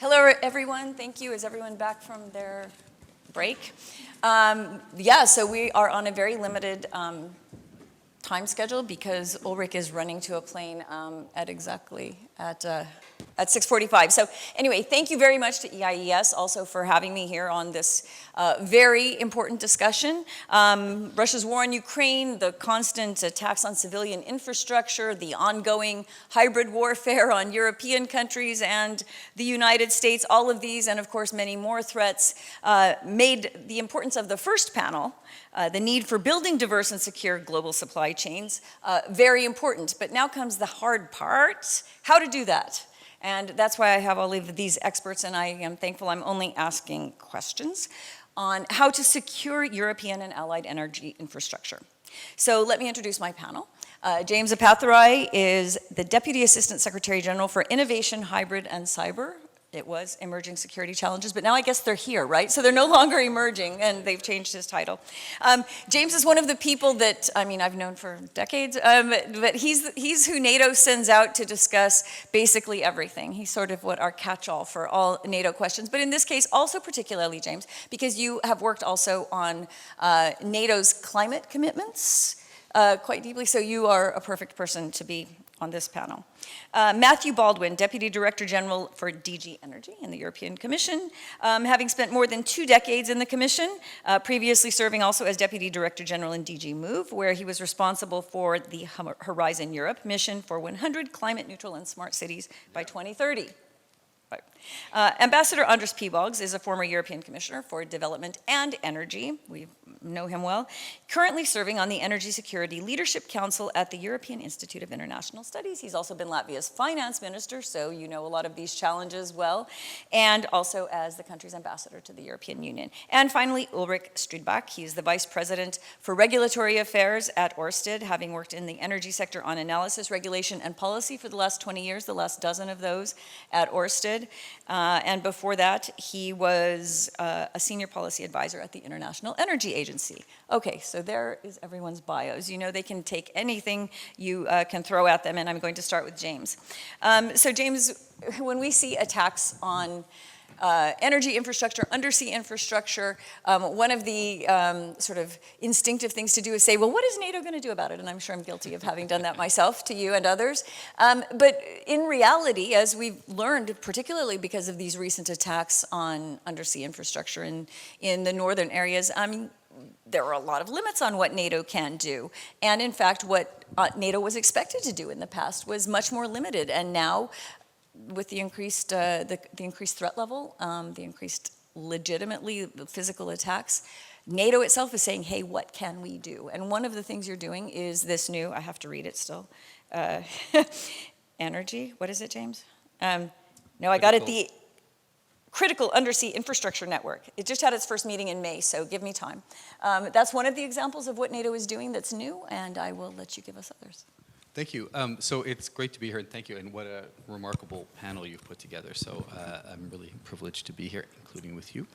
Hello, everyone. Thank you. Is everyone back from their break? Yeah, so we are on a very limited time schedule because Ulrich is running to a plane at 6:45. So anyway, thank you very much to EIES also for having me here on this very important discussion. Russia's war on Ukraine, the constant attacks on civilian infrastructure, the ongoing hybrid warfare on European countries and the United States, all of these, and of course many more threats, made the importance of the first panel, the need for building diverse and secure global supply chains, very important. But now comes the hard part, how to do that. And that's why I have all of these experts, and I am thankful I'm only asking questions on how to secure European and allied energy infrastructure. So let me introduce my panel. James Appathurai is the Deputy Assistant Secretary General for Innovation, Hybrid, and Cyber. It was Emerging Security Challenges, but now I guess they're here, right? So they're no longer emerging, and they've changed his title. James is one of the people that, I mean, I've known for decades, but he's who NATO sends out to discuss basically everything. He's sort of what our catch-all for all NATO questions, but in this case, also particularly, James, because you have worked also on NATO's climate commitments quite deeply, so you are a perfect person to be on this panel. Matthew Baldwin, Deputy Director General for DG Energy in the European Commission, having spent more than 2 decades in the Commission, previously serving also as Deputy Director General in DG Move, where he was responsible for the Horizon Europe mission for 100 climate neutral and smart cities by 2030. Ambassador Andris Piebalgs is a former European Commissioner for Development and Energy. We know him well. Currently serving on the Energy Security Leadership Council at the European Institute of International Studies. He's also been Latvia's finance minister, so you know a lot of these challenges well, and also as the country's ambassador to the European Union. And finally, Ulrich Strydbach. He's the Vice President for Regulatory Affairs at Ørsted, having worked in the energy sector on analysis, regulation, and policy for the last 20 years, the last dozen of those at Ørsted. And before that, he was a senior policy advisor at the International Energy Agency. Okay, so there is everyone's bios. You know they can take anything you can throw at them, and I'm going to start with James. So James, when we see attacks on energy infrastructure, undersea infrastructure, one of the sort of instinctive things to do is say, well, what is NATO going to do about it? And I'm sure I'm guilty of having done that myself to you and others. But in reality, as we've learned, particularly because of these recent attacks on undersea infrastructure in the northern areas, there are a lot of limits on what NATO can do. And in fact, what NATO was expected to do in the past was much more limited. And now, with the increased threat level, the increased legitimately physical attacks, NATO itself is saying, hey, what can we do? And one of the things you're doing is this new, I have to read it still, energy, what is it, James? No, I got it, the Critical Undersea Infrastructure Network. It just had its first meeting in May, so give me time. That's one of the examples of what NATO is doing that's new, and I will let you give us others. Thank you. So it's great to be here, and thank you. And what a remarkable panel you've put together. So I'm really privileged to be here, including with you.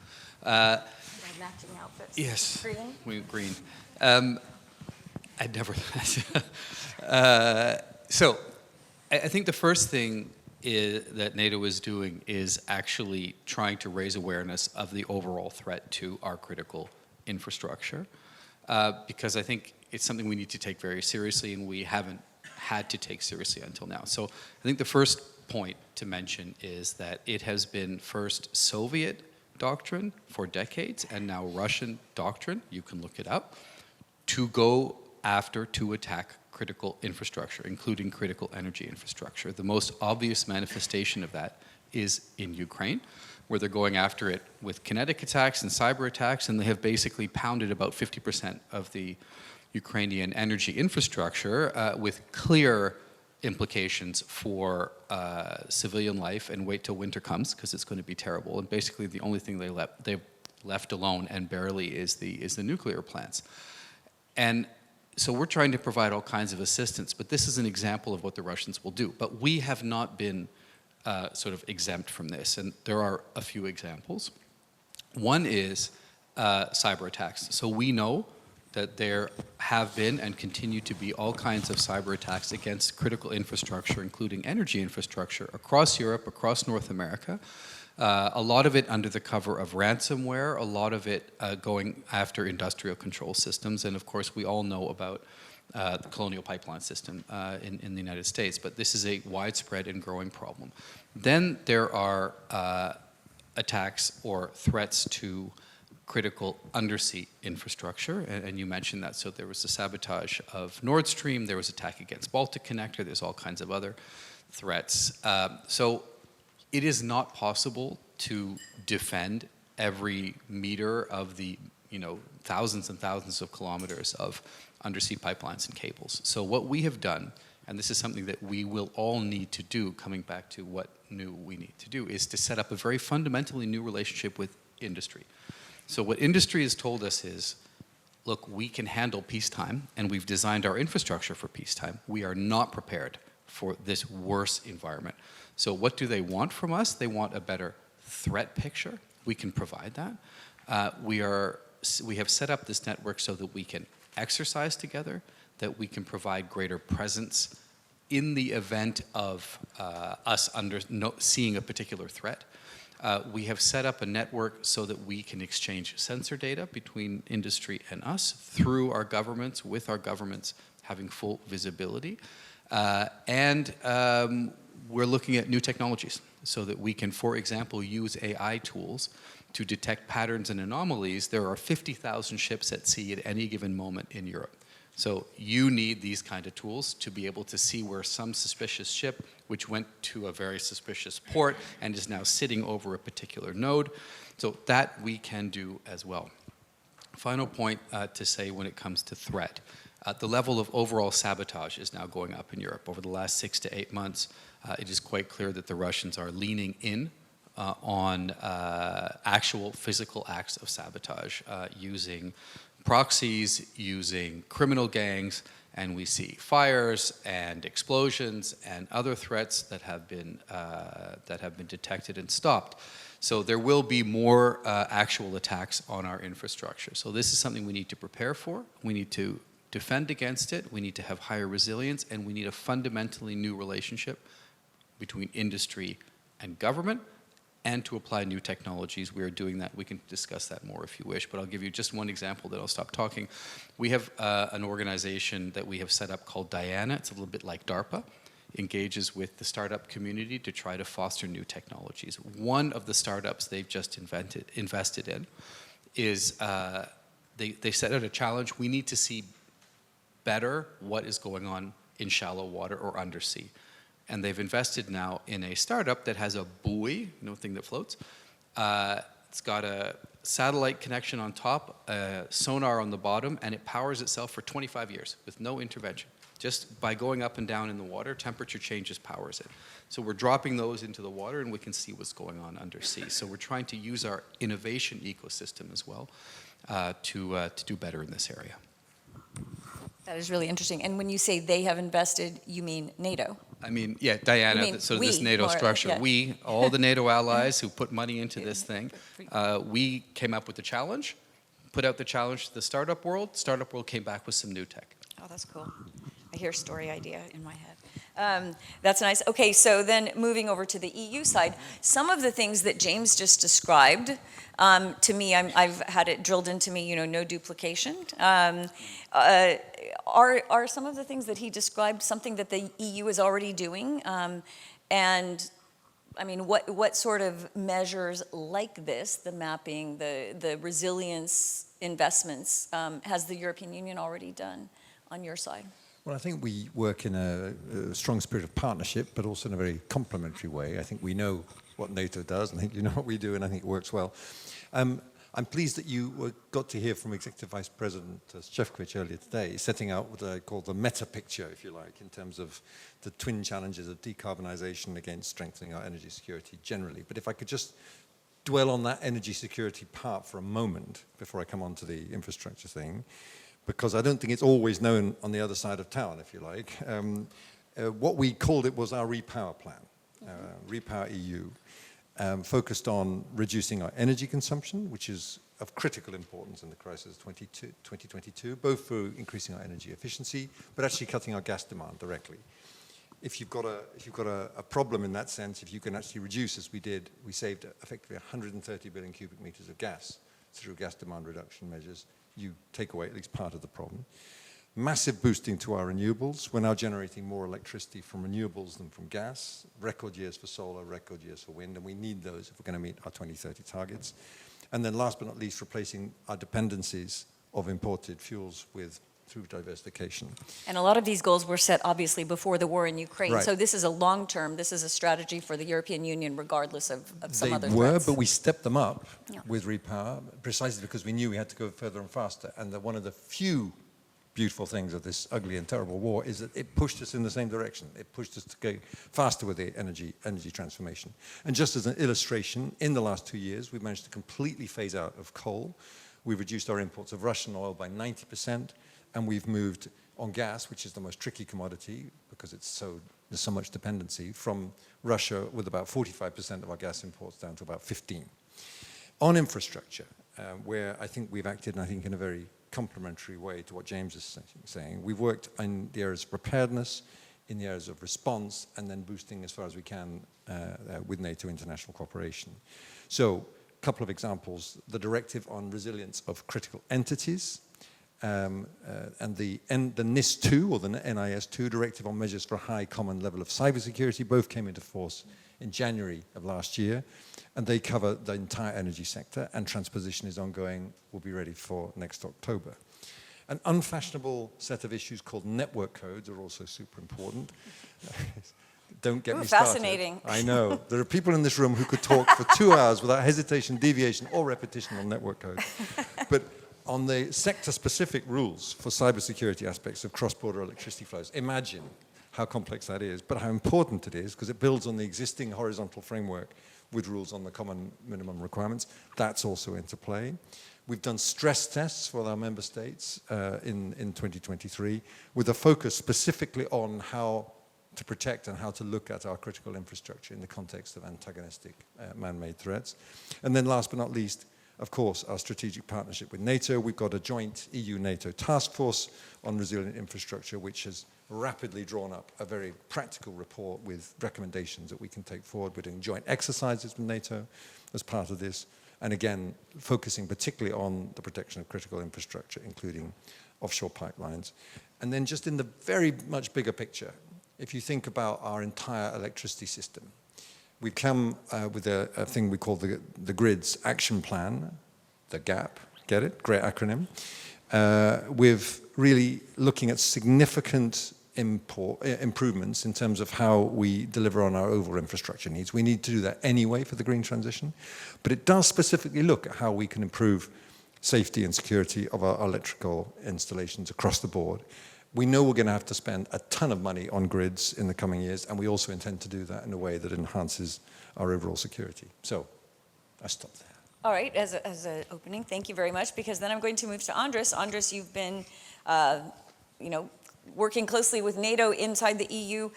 Matching outfits. Yes. Green. Green. I'd never. So I think the first thing that NATO is doing is actually trying to raise awareness of the overall threat to our critical infrastructure, because I think it's something we need to take very seriously, and we haven't had to take seriously until now. So I think the first point to mention is that it has been first Soviet doctrine for decades and now Russian doctrine, you can look it up, to go after, to attack critical infrastructure, including critical energy infrastructure. The most obvious manifestation of that is in Ukraine, where they're going after it with kinetic attacks and cyber attacks, and they have basically pounded about 50% of the Ukrainian energy infrastructure with clear implications for civilian life, and wait till winter comes because it's going to be terrible. And basically the only thing they've left alone, and barely, is the nuclear plants. And so we're trying to provide all kinds of assistance, but this is an example of what the Russians will do. But we have not been sort of exempt from this, and there are a few examples. One is cyber attacks. So we know that there have been and continue to be all kinds of cyber attacks against critical infrastructure, including energy infrastructure, across Europe, across North America. A lot of it under the cover of ransomware, a lot of it going after industrial control systems, and of course we all know about the Colonial Pipeline System in the United States, but this is a widespread and growing problem. Then there are attacks or threats to critical undersea infrastructure, and you mentioned that. So there was the sabotage of Nord Stream, there was attack against Baltic Connector, there's all kinds of other threats. So it is not possible to defend every meter of the thousands and thousands of kilometers of undersea pipelines and cables. So what we have done, and this is something that we will all need to do, coming back to what new we need to do, is to set up a very fundamentally new relationship with industry. So what industry has told us is, look, we can handle peacetime, and we've designed our infrastructure for peacetime. We are not prepared for this worse environment. So what do they want from us? They want a better threat picture. We can provide that. We have set up this network so that we can exercise together, that we can provide greater presence in the event of us seeing a particular threat. We have set up a network so that we can exchange sensor data between industry and us through our governments, with our governments having full visibility. And we're looking at new technologies so that we can, for example, use AI tools to detect patterns and anomalies. There are 50,000 ships at sea at any given moment in Europe. So you need these kind of tools to be able to see where some suspicious ship, which went to a very suspicious port and is now sitting over a particular node. So that we can do as well. Final point to say when it comes to threat. The level of overall sabotage is now going up in Europe. Over the last 6 to 8 months, it is quite clear that the Russians are leaning in on actual physical acts of sabotage using proxies, using criminal gangs, and we see fires and explosions and other threats that have been detected and stopped. So there will be more actual attacks on our infrastructure. So this is something we need to prepare for. We need to defend against it. We need to have higher resilience, and we need a fundamentally new relationship between industry and government, and to apply new technologies. We are doing that. We can discuss that more if you wish, but I'll give you just one example, then I'll stop talking. We have an organization that we have set up called Diana. It's a little bit like DARPA, engages with the startup community to try to foster new technologies. One of the startups they've just invested in is, they set out a challenge. We need to see better what is going on in shallow water or undersea. And they've invested now in a startup that has a buoy, thing that floats. It's got a satellite connection on top, a sonar on the bottom, and it powers itself for 25 years with no intervention. Just by going up and down in the water, temperature changes powers it. So we're dropping those into the water, and we can see what's going on undersea. So we're trying to use our innovation ecosystem as well to do better in this area. That is really interesting. And when you say they have invested, you mean NATO? I mean, yeah, Diana, so this NATO structure, yeah. We, all the NATO allies who put money into this thing, we came up with the challenge, put out the challenge to the startup world. Startup world came back with some new tech. Oh, that's cool. I hear story idea in my head. That's nice. Okay, so then moving over to the EU side, some of the things that James just described, to me, I've had it drilled into me, no duplication. Are some of the things that he described something that the EU is already doing? And I mean, what sort of measures like this, the mapping, the resilience investments, has the European Union already done on your side? Well, I think we work in a strong spirit of partnership, but also in a very complementary way. I think we know what NATO does, and I think you know what we do, and I think it works well. I'm pleased that you got to hear from Executive Vice President Šefčovič earlier today, setting out what I call the meta picture, if you like, in terms of the twin challenges of decarbonisation against strengthening our energy security generally. But if I could just dwell on that energy security part for a moment before I come on to the infrastructure thing, because I don't think it's always known on the other side of town, if you like. What we called it was our Repower Plan, Repower EU, focused on reducing our energy consumption, which is of critical importance in the crisis of 2022, both for increasing our energy efficiency, but actually cutting our gas demand directly. If you've got a problem in that sense, if you can actually reduce, as we did, we saved effectively 130 billion cubic meters of gas through gas demand reduction measures, you take away at least part of the problem. Massive boosting to our renewables. We're now generating more electricity from renewables than from gas. Record years for solar, record years for wind, and we need those if we're going to meet our 2030 targets. And then last but not least, replacing our dependencies of imported fuels through diversification. And a lot of these goals were set, obviously, before the war in Ukraine. Right. So this is a long-term, this is a strategy for the European Union, regardless of some other They were, threats. but we stepped them up Yeah. with Repower, precisely because we knew we had to go further and faster. And one of the few beautiful things of this ugly and terrible war is that it pushed us in the same direction. It pushed us to go faster with the energy transformation. And just as an illustration, in the last 2 years, we've managed to completely phase out of coal. We've reduced our imports of Russian oil by 90%, and we've moved on gas, which is the most tricky commodity because there's so much dependency, from Russia with about 45% of our gas imports down to about 15%. On infrastructure, where I think we've acted, and I think in a very complementary way to what James is saying. We've worked in the areas of preparedness, in the areas of response, and then boosting as far as we can with NATO international cooperation. So, a couple of examples. The directive on resilience of critical entities, and the NIS2, or the NIS2 directive on measures for a high common level of cybersecurity, both came into force in January of last year, and they cover the entire energy sector, and transposition is ongoing, will be ready for next October. An unfashionable set of issues called network codes are also super important. Don't get me started. Fascinating. I know. There are people in this room who could talk for 2 hours without hesitation, deviation, or repetition on network codes. But on the sector-specific rules for cybersecurity aspects of cross-border electricity flows, imagine how complex that is, but how important it is, because it builds on the existing horizontal framework with rules on the common minimum requirements. That's also into play. We've done stress tests for our member states in 2023, with a focus specifically on how to protect and how to look at our critical infrastructure in the context of antagonistic man-made threats. And then last but not least, of course, our strategic partnership with NATO. We've got a joint EU-NATO task force on resilient infrastructure, which has rapidly drawn up a very practical report with recommendations that we can take forward. We're doing joint exercises with NATO as part of this, and again, focusing particularly on the protection of critical infrastructure, including offshore pipelines. And then just in the very much bigger picture, if you think about our entire electricity system, we've come with a thing we call the Grids Action Plan, the GAP, get it? Great acronym. With really looking at significant improvements in terms of how we deliver on our overall infrastructure needs. We need to do that anyway for the green transition, but it does specifically look at how we can improve safety and security of our electrical installations across the board. We know we're going to have to spend a ton of money on grids in the coming years, and we also intend to do that in a way that enhances our overall security. So, I stop there. All right, as an opening, thank you very much, because then I'm going to move to Andres. Andres, you've been, working closely with NATO inside the EU,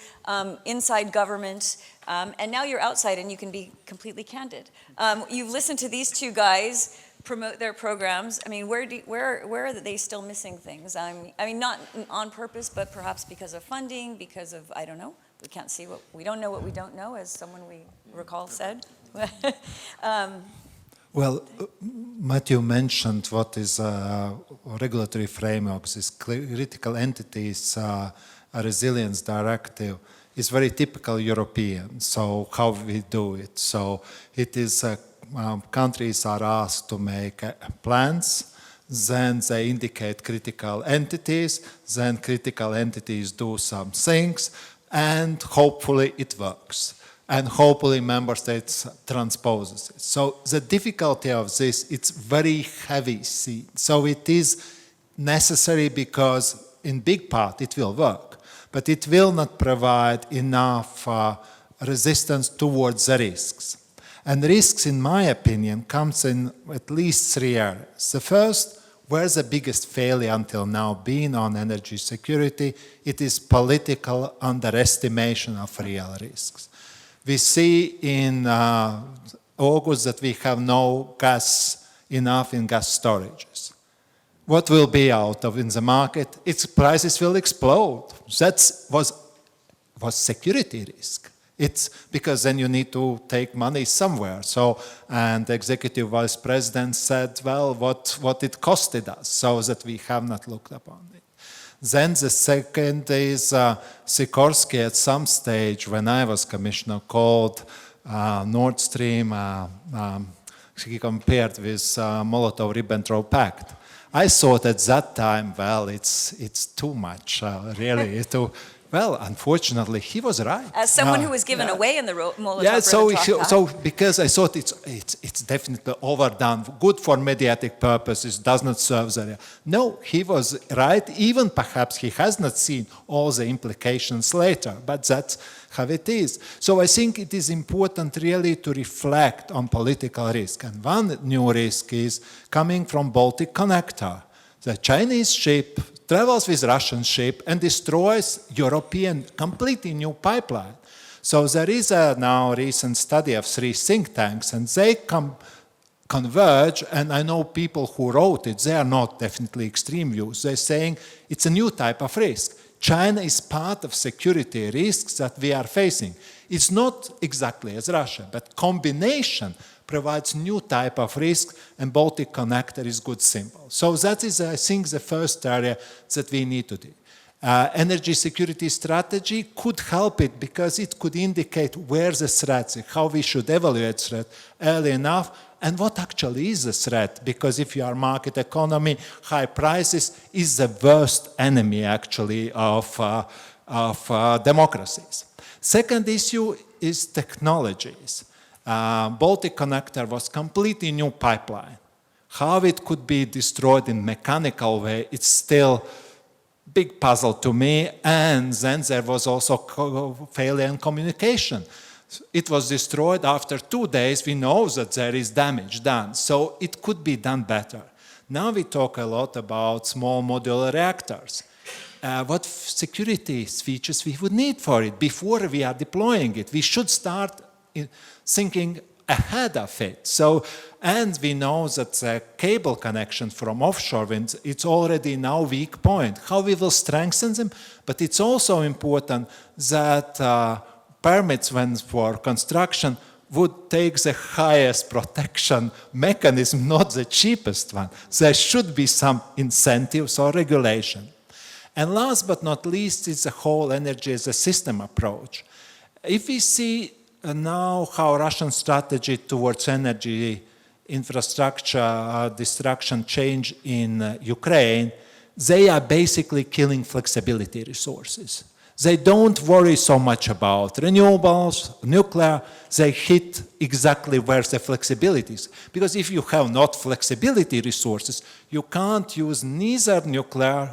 inside government, and now you're outside and you can be completely candid. You've listened to these two guys promote their programs. I mean, where are they still missing things? I mean, not on purpose, but perhaps because of funding, because of, I don't know, we don't know what we don't know, as someone we recall said. Well, Matthew mentioned what is regulatory frameworks, is critical entities, a resilience directive is very typical European, so how we do it. So it is countries are asked to make plans, then they indicate critical entities, then critical entities do some things, and hopefully it works. And hopefully member states transposes it. So the difficulty of this, it's very heavy seed. So it is necessary because in big part it will work, but it will not provide enough resistance towards the risks. And risks, in my opinion, comes in at least 3 areas. The first, where's the biggest failure until now been on energy security? It is political underestimation of real risks. We see in August that we have no gas enough in gas storages. What will be out of in the market? Its prices will explode. That was security risk. It's because then you need to take money somewhere. So, and the executive vice president said, well, what it costed us, so that we have not looked upon it. Then the second is Sikorsky at some stage, when I was commissioner, called Nord Stream, he compared with Molotov-Ribbentrop Pact. I thought at that time, well, it's too much, really. Well, unfortunately, he was right. As someone who was given away in the Molotov-Ribbentrop Yeah, so because I thought it's definitely overdone, good for mediatic purposes, does not serve the... No, he was right. Even perhaps he has not seen all the implications later, but that's how it is. So I think it is important really to reflect on political risk. And one new risk is coming from Baltic Connector. The Chinese ship travels with Russian ship and destroys European completely new pipeline. So there is a now recent study of 3 think tanks, and they converge, and I know people who wrote it, they are not definitely extreme views. They're saying it's a new type of risk. China is part of security risks that we are facing. It's not exactly as Russia, but combination provides new type of risk, and Baltic Connector is good symbol. So that is, I think, the first area that we need to do. Energy security strategy could help it because it could indicate where the threats are, how we should evaluate threat early enough, and what actually is the threat. Because if you are market economy, high prices is the worst enemy actually of democracies. Second issue is technologies. Baltic Connector was completely new pipeline. How it could be destroyed in mechanical way, it's still big puzzle to me. And then there was also failure in communication. It was destroyed after 2 days. We know that there is damage done, so it could be done better. Now we talk a lot about small modular reactors. What security features we would need for it before we are deploying it? We should start thinking ahead of it. So, and we know that the cable connection from offshore wind, it's already now weak point. How we will strengthen them? But it's also important that permits when for construction would take the highest protection mechanism, not the cheapest one. There should be some incentives or regulation. And last but not least is the whole energy as a system approach. If we see now how Russian strategy towards energy infrastructure destruction change in Ukraine, they are basically killing flexibility resources. They don't worry so much about renewables, nuclear, they hit exactly where the flexibility is. Because if you have not flexibility resources, you can't use neither nuclear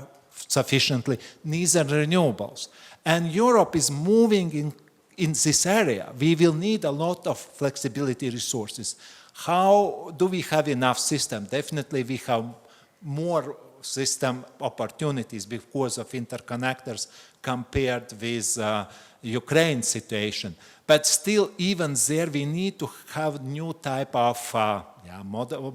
sufficiently, neither renewables. And Europe is moving in this area. We will need a lot of flexibility resources. How do we have enough system? Definitely we have more system opportunities because of interconnectors compared with Ukraine situation. But still, even there, we need to have new type of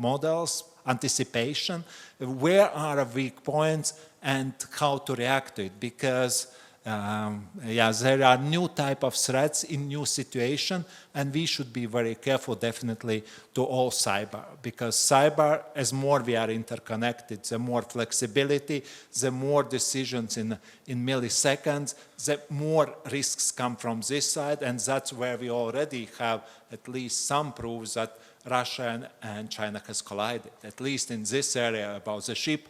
models, anticipation, where are weak points and how to react to it. Because there are new type of threats in new situation, and we should be very careful definitely to all cyber, because cyber, as more we are interconnected, the more flexibility, the more decisions in milliseconds, the more risks come from this side, and that's where we already have at least some proofs that Russia and China has collided, at least in this area about the ship.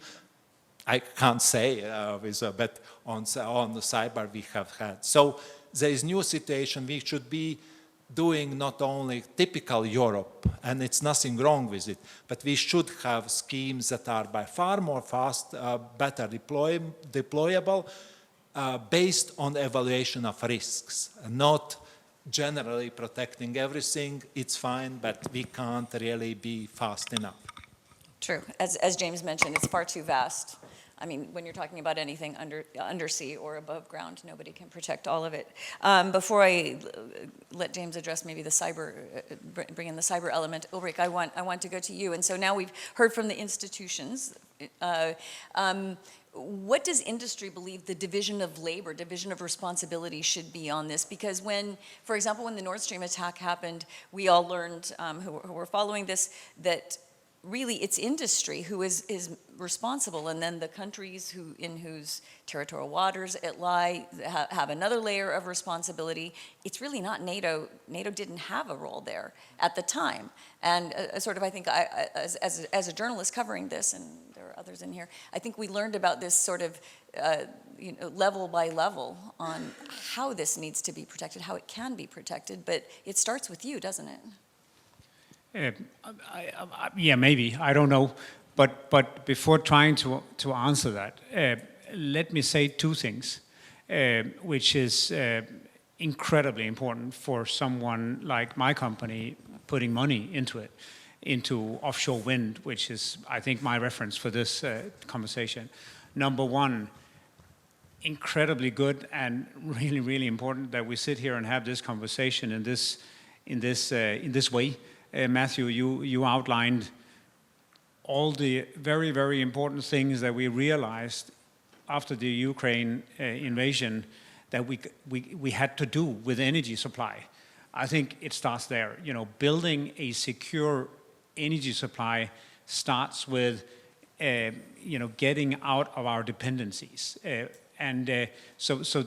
I can't say, but on the cyber we have had. So there is new situation. We should be doing not only typical Europe, and it's nothing wrong with it, but we should have schemes that are by far more fast, better deployable, based on evaluation of risks, not generally protecting everything. It's fine, but we can't really be fast enough. True. As James mentioned, it's far too vast. I mean, when you're talking about anything undersea or above ground, nobody can protect all of it. Before I let James address maybe the cyber, bring in the cyber element. Ulrich, I want to go to you. And so now we've heard from the institutions. What does industry believe the division of labor, division of responsibility should be on this? Because when, for example, when the Nord Stream attack happened, we all learned, who were following this, that really it's industry who is responsible, and then the countries in whose territorial waters it lie have another layer of responsibility. It's really not NATO. NATO didn't have a role there at the time. And sort of, I think, as a journalist covering this, and there are others in here, I think we learned about this sort of level by level on how this needs to be protected, how it can be protected, but it starts with you, doesn't it? Yeah, maybe. I don't know. But before trying to answer that, let me say two things, which is incredibly important for someone like my company putting money into it, into offshore wind, which is, I think, my reference for this conversation. Number one, incredibly good and really, really important that we sit here and have this conversation in this way. Matthew, you outlined all the very, very important things that we realized after the Ukraine invasion that we had to do with energy supply. I think it starts there. You know, building a secure energy supply starts with, getting out of our dependencies. So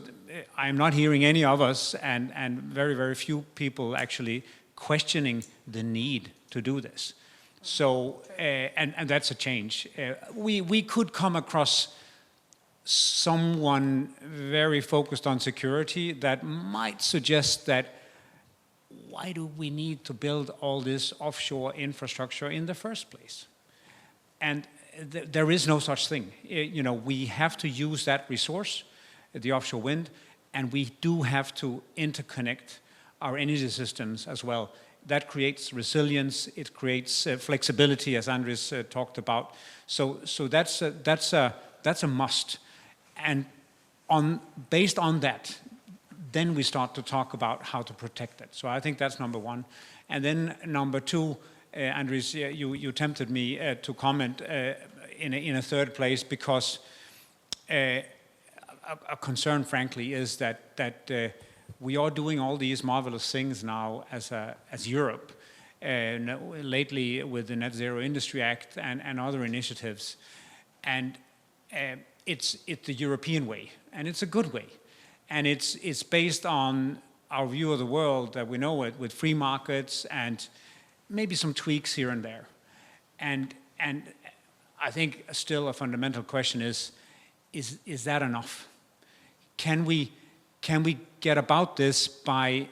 I'm not hearing any of us, and very, very few people actually questioning the need to do this. So, and that's a change. We could come across someone very focused on security that might suggest that why do we need to build all this offshore infrastructure in the first place? And there is no such thing. We have to use that resource, the offshore wind, and we do have to interconnect our energy systems as well. That creates resilience, it creates flexibility, as Andres talked about. So that's a must. And based on that, then we start to talk about how to protect it. So I think that's number one. And then number two, Andres, you tempted me to comment in a third place, because a concern, frankly, is that we are doing all these marvelous things now as Europe, lately with the Net Zero Industry Act and other initiatives. And it's the European way, and it's a good way. And it's based on our view of the world that we know it, with free markets and maybe some tweaks here and there. And I think still a fundamental question is that enough? Can we get about this by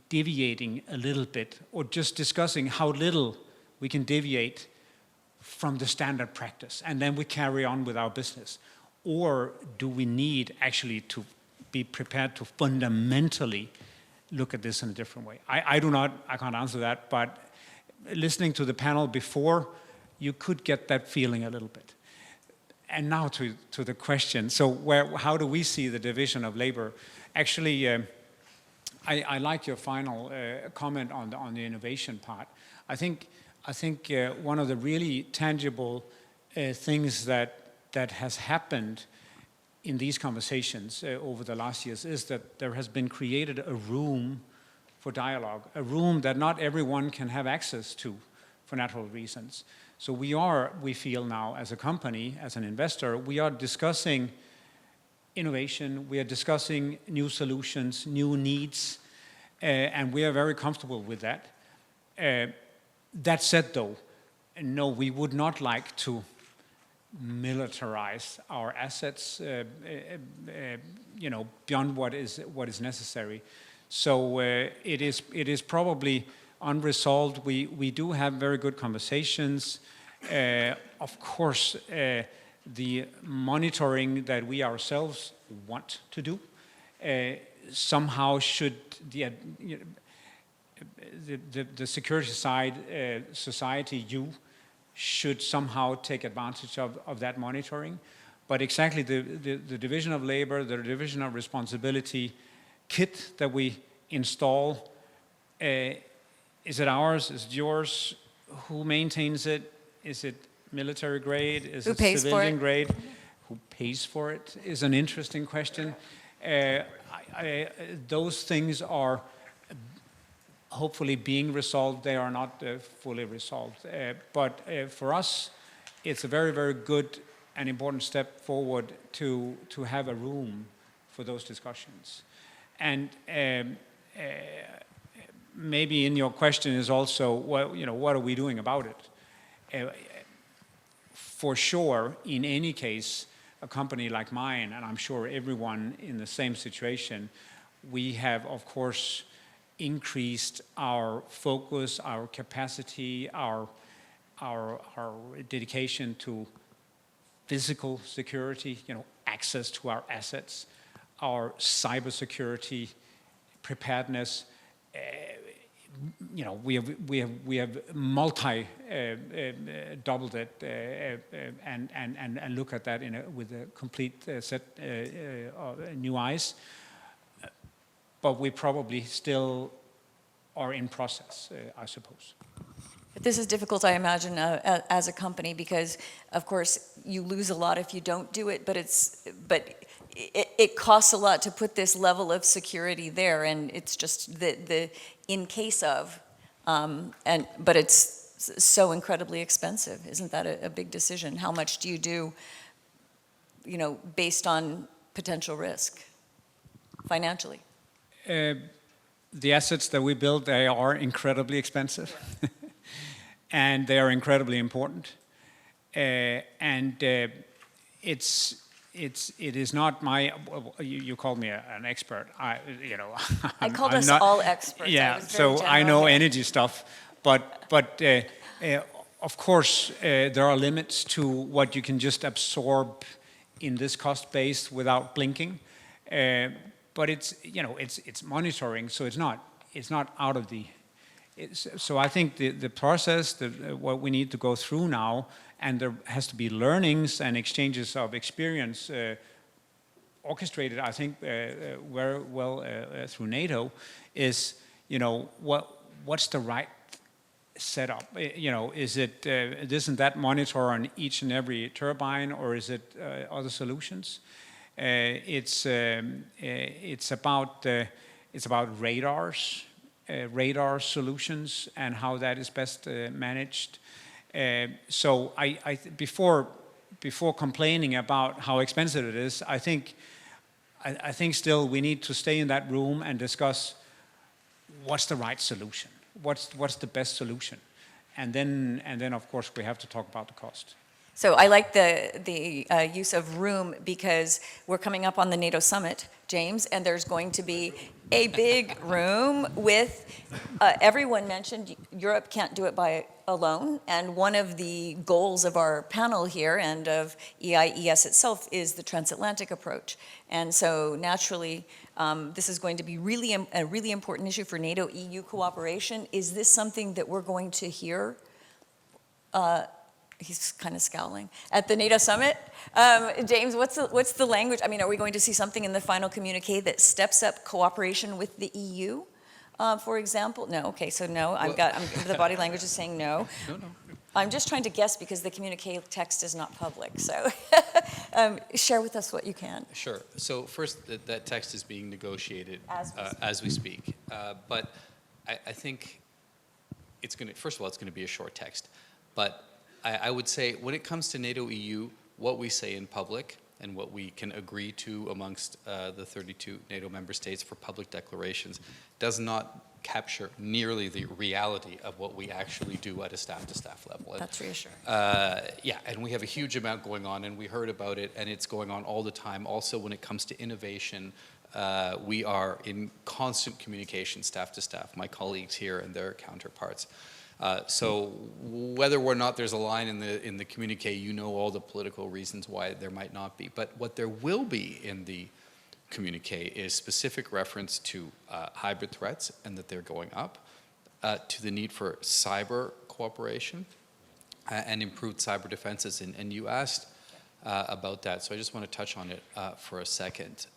deviating a little bit, or just discussing how little we can deviate from the standard practice, and then we carry on with our business? Or do we need actually to be prepared to fundamentally look at this in a different way? I can't answer that, but listening to the panel before, you could get that feeling a little bit. And now to the question. So how do we see the division of labor? Actually, I like your final comment on the innovation part. I think one of the really tangible things that has happened in these conversations over the last years is that there has been created a room for dialogue, a room that not everyone can have access to for natural reasons. So we feel now as a company, as an investor, we are discussing innovation, we are discussing new solutions, new needs, and we are very comfortable with that. That said, though, no, we would not like to militarize our assets, beyond what is necessary. So it is probably unresolved. We do have very good conversations. Of course, the monitoring that we ourselves want to do somehow should the security side, society, should somehow take advantage of that monitoring. But exactly the division of labor, the division of responsibility kit that we install Is it ours? Is it yours? Who maintains it? Is it military grade? Is Who it pays for civilian it? grade? Who pays for it is an interesting question. Those things are hopefully being resolved. They are not fully resolved. But for us, it's a very, very good and important step forward to have a room for those discussions. And maybe in your question is also, well, what are we doing about it? For sure, in any case, a company like mine, and I'm sure everyone in the same situation, we have, of course, increased our focus, our capacity, our dedication to physical security, access to our assets, our cybersecurity preparedness. We have doubled it and look at that with a complete set new eyes. But we probably still are in process, I suppose. This is difficult, I imagine, as a company, because, of course, you lose a lot if you don't do it, but it costs a lot to put this level of security there, and it's just the in case of, but it's so incredibly expensive. Isn't that a big decision? How much do you do, based on potential risk, financially? The assets that we build, they are incredibly expensive. And they are incredibly important. It is not my. You called me an expert. I called us all experts. Yeah, so I know energy stuff, but of course there are limits to what you can just absorb in this cost base without blinking. But it's monitoring, so it's not out of the. So I think the process, what we need to go through now, and there has to be learnings and exchanges of experience orchestrated, I think, very well through NATO, is, what's the right setup? Isn't that monitor on each and every turbine, or is it other solutions? It's about radars. Radar solutions and how that is best managed. So before complaining about how expensive it is, I think still we need to stay in that room and discuss what's the right solution, what's the best solution, and then of course we have to talk about the cost. So I like the use of room, because we're coming up on the NATO summit, James, and there's going to be a big room with, everyone mentioned Europe can't do it by alone, and one of the goals of our panel here and of EIES itself is the transatlantic approach. And so naturally, this is going to be a really important issue for NATO-EU cooperation. Is this something that we're going to hear? He's kind of scowling. At the NATO summit, James, what's the language? I mean, are we going to see something in the final communique that steps up cooperation with the EU, for example? No. Okay, so no. The body language is saying no. No. I'm just trying to guess because the communique text is not public. So, share with us what you can. Sure. So first, that text is being negotiated as we speak. But I think it's going to. First of all, it's going to be a short text, but I would say when it comes to NATO-EU, what we say in public and what we can agree to amongst the 32 NATO member states for public declarations does not capture nearly the reality of what we actually do at a staff-to-staff level. And, that's reassuring. Yeah, and we have a huge amount going on, and we heard about it, and it's going on all the time. Also, when it comes to innovation, we are in constant communication, staff-to-staff, my colleagues here and their counterparts. So whether or not there's a line in the communique, you know all the political reasons why there might not be. But what there will be in the communique is specific reference to hybrid threats and that they're going up, to the need for cyber cooperation and improved cyber defenses. And you asked about that, so I just want to touch on it for a second.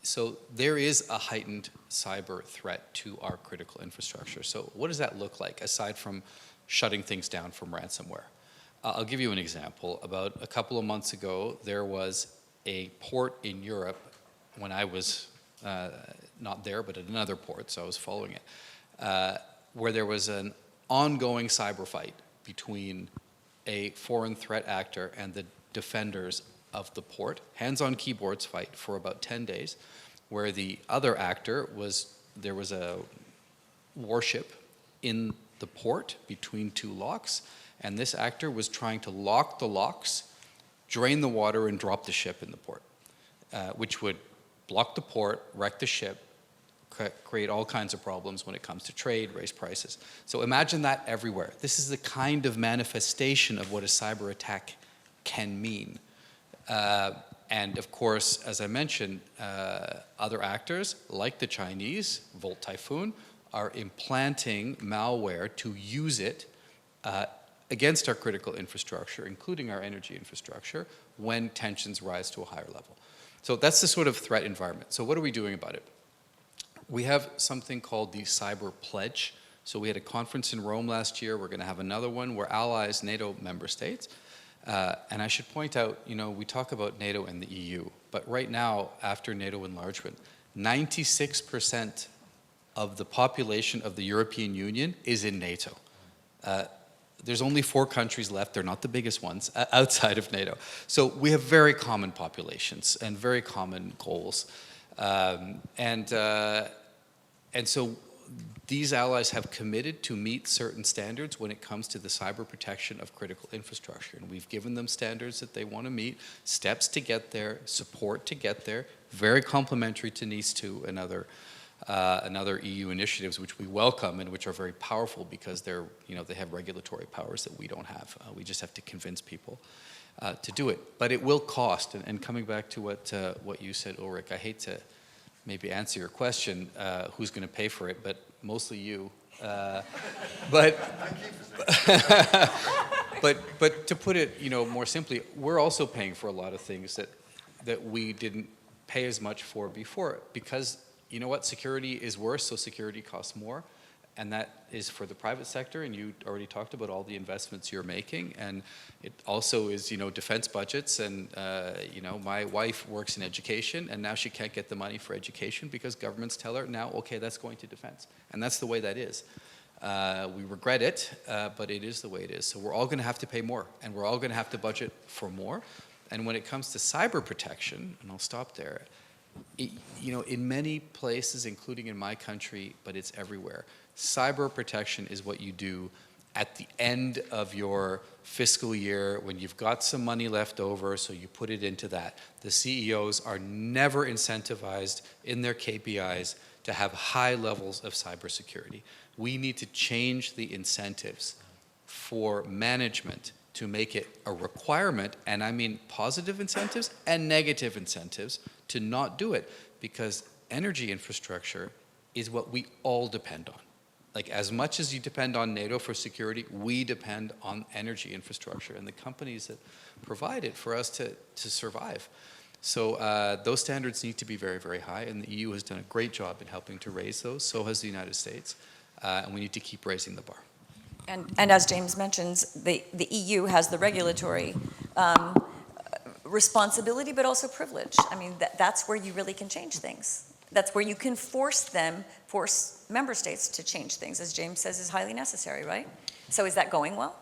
So there is a heightened cyber threat to our critical infrastructure. So what does that look like, aside from shutting things down from ransomware? I'll give you an example. About a couple of months ago, there was a port in Europe when I was not there, but at another port, so I was following it, where there was an ongoing cyber fight between a foreign threat actor and the defenders of the port. Hands-on keyboards fight for about 10 days, where the other actor there was a warship in the port between two locks, and this actor was trying to lock the locks, drain the water, and drop the ship in the port, which would block the port, wreck the ship, create all kinds of problems when it comes to trade, raise prices. So imagine that everywhere. This is the kind of manifestation of what a cyber attack can mean. And of course, as I mentioned, other actors like the Chinese, Volt Typhoon, are implanting malware to use it against our critical infrastructure, including our energy infrastructure, when tensions rise to a higher level. So that's the sort of threat environment. So what are we doing about it? We have something called the Cyber Pledge. So we had a conference in Rome last year. We're going to have another one. We're allies, NATO member states. And I should point out, we talk about NATO and the EU, but right now, after NATO enlargement, 96% of the population of the European Union is in NATO. There's only 4 countries left, they're not the biggest ones, outside of NATO. So we have very common populations and very common goals. And so these allies have committed to meet certain standards when it comes to the cyber protection of critical infrastructure. And we've given them standards that they want to meet, steps to get there, support to get there, very complementary to NIS 2 and other EU initiatives, which we welcome and which are very powerful because they have regulatory powers that we don't have. We just have to convince people to do it. But it will cost. And coming back to what you said, Ulrich, I hate to maybe answer your question, who's going to pay for it, but mostly you. But to put it, more simply, we're also paying for a lot of things that we didn't pay as much for before, because you know what, security is worse, so security costs more, and that is for the private sector, and you already talked about all the investments you're making, and it also is, defense budgets, and, my wife works in education, and now she can't get the money for education because governments tell her, now, okay, that's going to defense, and that's the way that is. We regret it, but it is the way it is. So we're all going to have to pay more, and we're all going to have to budget for more, and when it comes to cyber protection, and I'll stop there, in many places, including in my country, but it's everywhere, cyber protection is what you do at the end of your fiscal year when you've got some money left over, so you put it into that. The CEOs are never incentivized in their KPIs to have high levels of cybersecurity. We need to change the incentives for management to make it a requirement, and I mean positive incentives and negative incentives, to not do it, because energy infrastructure is what we all depend on. Like, as much as you depend on NATO for security, we depend on energy infrastructure and the companies that provide it for us to survive. So those standards need to be very, very high, and the EU has done a great job in helping to raise those. So has the United States, and we need to keep raising the bar. And as James mentions, the EU has the regulatory responsibility, but also privilege. I mean, that's where you really can change things. That's where you can force member states to change things, as James says, is highly necessary, right? So is that going well?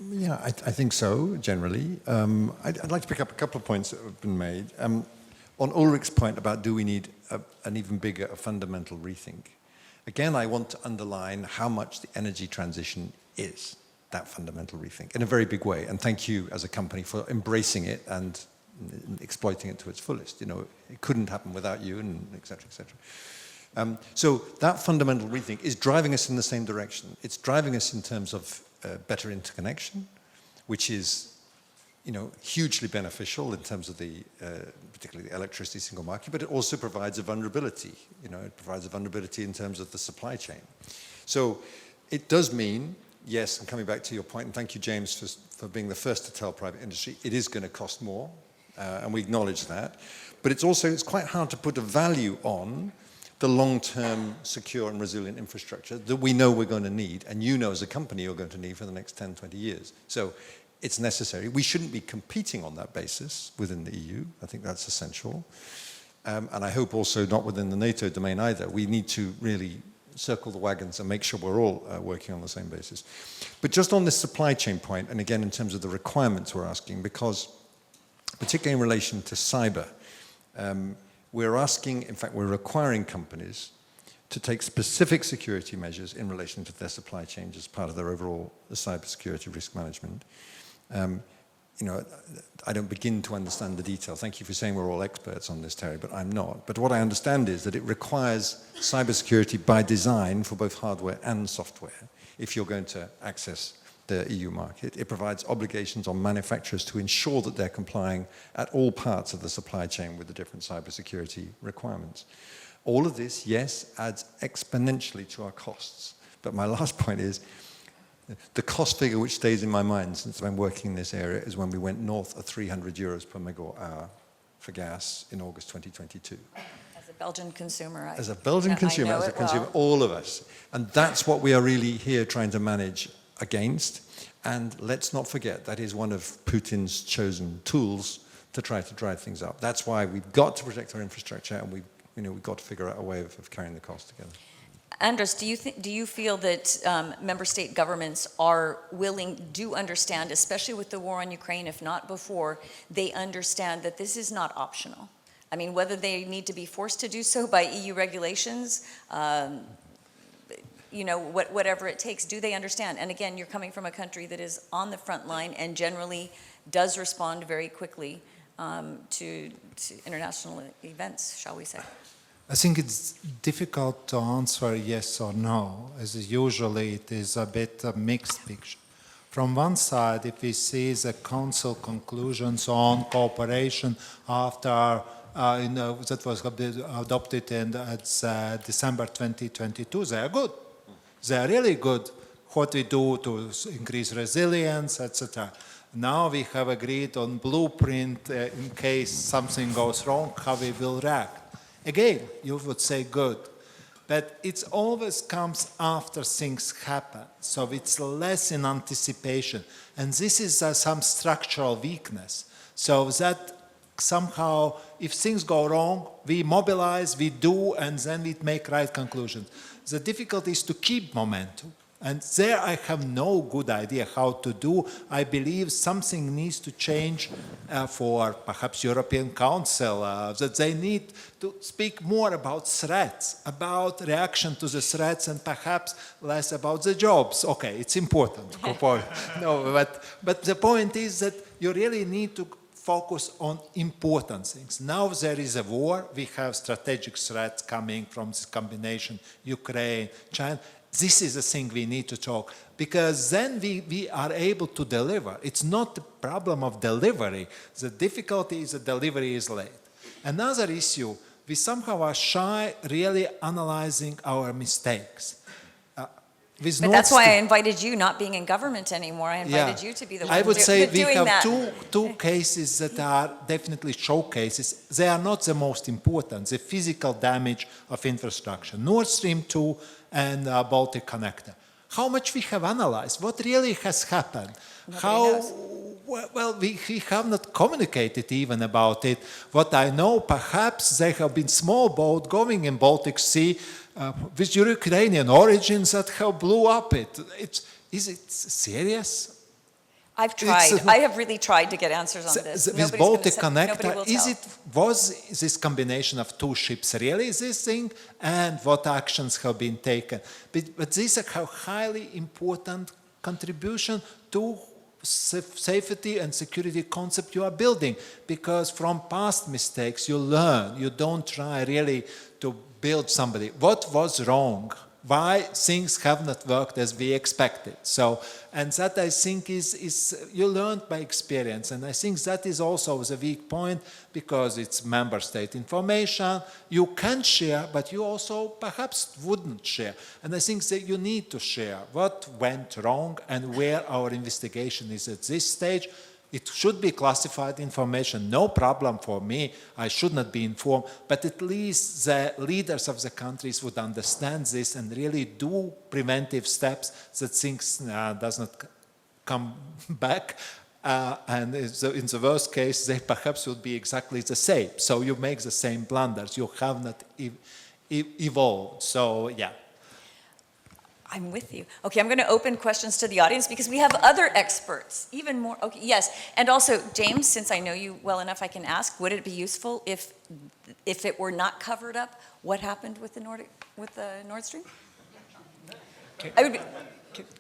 Yeah, I think so, generally. I'd like to pick up a couple of points that have been made. On Ulrich's point about do we need an even bigger, a fundamental rethink. Again, I want to underline how much the energy transition is, that fundamental rethink, in a very big way. And thank you as a company for embracing it and exploiting it to its fullest. It couldn't happen without you, and et cetera, et cetera. So that fundamental rethink is driving us in the same direction. It's driving us in terms of better interconnection, which is hugely beneficial in terms of particularly the electricity single market, but it also provides a vulnerability. It provides a vulnerability in terms of the supply chain. So it does mean, yes, and coming back to your point, and thank you, James, for being the first to tell private industry, it is going to cost more, and we acknowledge that. But it's quite hard to put a value on the long-term secure and resilient infrastructure that we know we're going to need, and you know as a company you're going to need for the next 10, 20 years. So it's necessary. We shouldn't be competing on that basis within the EU. I think that's essential. And I hope also not within the NATO domain either. We need to really circle the wagons and make sure we're all working on the same basis. But just on this supply chain point, and again in terms of the requirements we're asking, because particularly in relation to cyber, we're asking, in fact, we're requiring companies to take specific security measures in relation to their supply chain as part of their overall cybersecurity risk management. You know, I don't begin to understand the detail. Thank you for saying we're all experts on this, Teri, but I'm not. But what I understand is that it requires cybersecurity by design for both hardware and software if you're going to access the EU market. It provides obligations on manufacturers to ensure that they're complying at all parts of the supply chain with the different cybersecurity requirements. All of this, yes, adds exponentially to our costs. But my last point is, the cost figure which stays in my mind since I'm working in this area is when we went north of 300 euros per megawatt hour for gas in August 2022. As a Belgian consumer, as a Belgian consumer, as a consumer, all of us. And that's what we are really here trying to manage against. And let's not forget, that is one of Putin's chosen tools to try to drive things up. That's why we've got to protect our infrastructure, and we've got to figure out a way of carrying the cost together. Anders, do you feel that member state governments do understand, especially with the war on Ukraine, if not before, they understand that this is not optional? I mean, whether they need to be forced to do so by EU regulations, you know, whatever it takes, do they understand? And again, you're coming from a country that is on the front line and generally does respond very quickly to international events, shall we say. I think it's difficult to answer yes or no, as usually it is a bit a mixed picture. From one side, if we see the Council conclusions on cooperation after that was adopted in December 2022, they are good. They are really good. What we do to increase resilience, etc. Now we have agreed on blueprint in case something goes wrong, how we will react. Again, you would say good, but it always comes after things happen, so it's less in anticipation. And this is some structural weakness, so that somehow, if things go wrong, we mobilize, we do, and then we make right conclusions. The difficulty is to keep momentum. And there I have no good idea how to do. I believe something needs to change for perhaps European Council, that they need to speak more about threats, about reaction to the threats, and perhaps less about the jobs. Okay, it's important. No, but the point is that you really need to focus on important things. Now there is a war. We have strategic threats coming from this combination, Ukraine, China. This is the thing we need to talk, because then we are able to deliver. It's not the problem of delivery. The difficulty is that delivery is late. Another issue, we somehow are shy really analyzing our mistakes. But that's why I invited you, not being in government anymore. I invited you to be the one I would say we doing have that. two cases that are definitely showcases. They are not the most important, the physical damage of infrastructure. Nord Stream 2 and Baltic Connector. How much we have analyzed, what really has happened. Well, we have not communicated even about it. What I know, perhaps there have been small boats going in Baltic Sea with Ukrainian origins that have blew up it. Is it serious? I've tried. I have really tried to get answers on this. With Baltic Connector, was this combination of two ships really this thing? And what actions have been taken? But these are highly important contribution to safety and security concept you are building, because from past mistakes you learn. You don't try really to build somebody. What was wrong? Why things have not worked as we expected? So, and that I think is you learned by experience, and I think that is also the weak point, because it's member state information. You can share, but you also perhaps wouldn't share. And I think that you need to share what went wrong and where our investigation is at this stage. It should be classified information, no problem for me, I should not be informed, but at least the leaders of the countries would understand this and really do preventive steps that things does not come back. And in the worst case, they perhaps would be exactly the same. So you make the same blunders, you have not evolved, so yeah. I'm with you. Okay, I'm going to open questions to the audience because we have other experts, even more. Okay, yes. And also, James, since I know you well enough, I can ask, would it be useful if it were not covered up, what happened with the Nord Stream? I would be,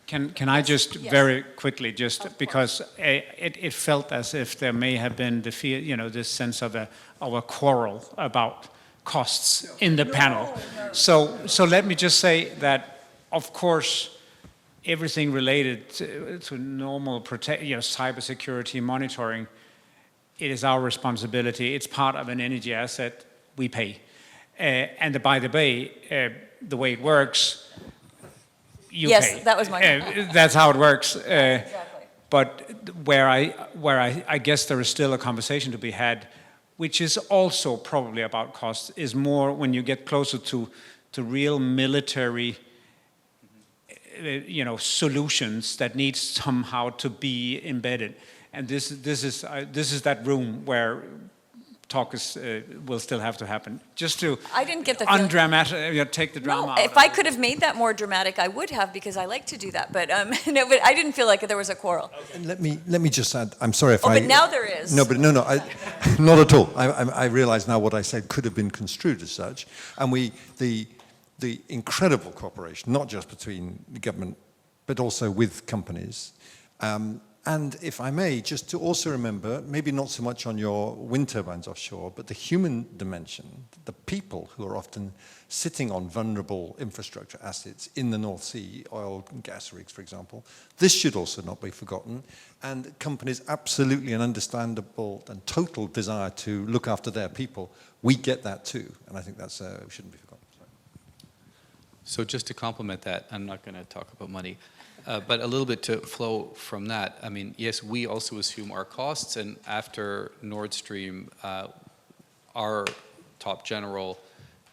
Can I just very quickly, just because it felt as if there may have been the fear, you know, this sense of a quarrel about costs in the panel. So let me just say that, of course, everything related to normal cybersecurity monitoring, it is our responsibility. It's part of an energy asset we pay. And by the way, the way it works, you yes, pay. That was my that's how it works. exactly. But where I guess there is still a conversation to be had, which is also probably about costs, is more when you get closer to real military solutions that need somehow to be embedded, and this is that room where talk will still have to happen. Just to I didn't get the undramatic, take the drama out. If I could have made that more dramatic, I would have, because I like to do that. But no, but I didn't feel like there was a quarrel. And let me just add. I'm sorry if but now there is. No, not at all. I realise now what I said could have been construed as such, and the incredible cooperation, not just between the government, but also with companies. And if I may, just to also remember, maybe not so much on your wind turbines offshore, but the human dimension, the people who are often sitting on vulnerable infrastructure assets in the North Sea, oil and gas rigs, for example. This should also not be forgotten. And companies absolutely an understandable and total desire to look after their people. We get that too, and I think that's shouldn't be forgotten. So just to complement that, I'm not going to talk about money, but a little bit to flow from that. I mean, yes, we also assume our costs, and after Nord Stream, our top general,